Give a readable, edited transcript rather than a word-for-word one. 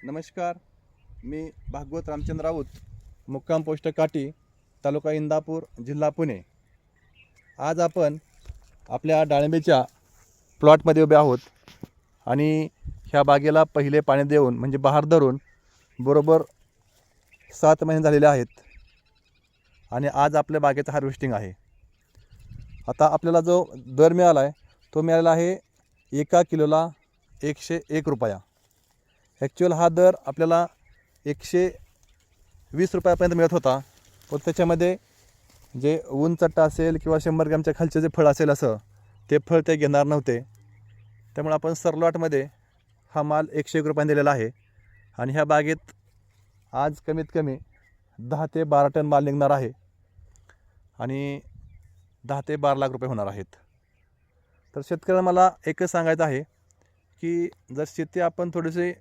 नमस्कार. मी भागवत रामचंद्र राऊत, मुक्काम पोस्ट काटी, तालुका इंदापूर, जिल्हा पुणे. आज आपण आपल्या डाळिंबीच्या प्लॉटमध्ये उभे आहोत आणि ह्या बागेला पहिले पाणी देऊन म्हणजे बहार धरून बरोबर 7 महिने झालेले आहेत आणि आज आपल्या बागेचं हार्वेस्टिंग आहे. आता आपल्याला जो दर मिळाला आहे तो मिळालेला आहे 1 किलोला 101 रुपया. ॲक्च्युअल हा दर आपल्याला 120 रुपयापर्यंत मिळत होता, पण त्याच्यामध्ये जे ऊन चट्टा असेल किंवा 100 ग्रॅमच्या खालचे जे फळ असेल असं ते फळ ते घेणार नव्हते. त्यामुळे आपण सरलॉटमध्ये हा माल 101 रुपयाने दिलेला आहे आणि ह्या बागेत आज कमीत कमी 10 ते 12 टन माल निघणार आहे आणि 10 ते 12 लाख रुपये होणार आहेत. तर शेतकऱ्यांना मला एकच सांगायचं आहे की जर शेती आपण थोडीशी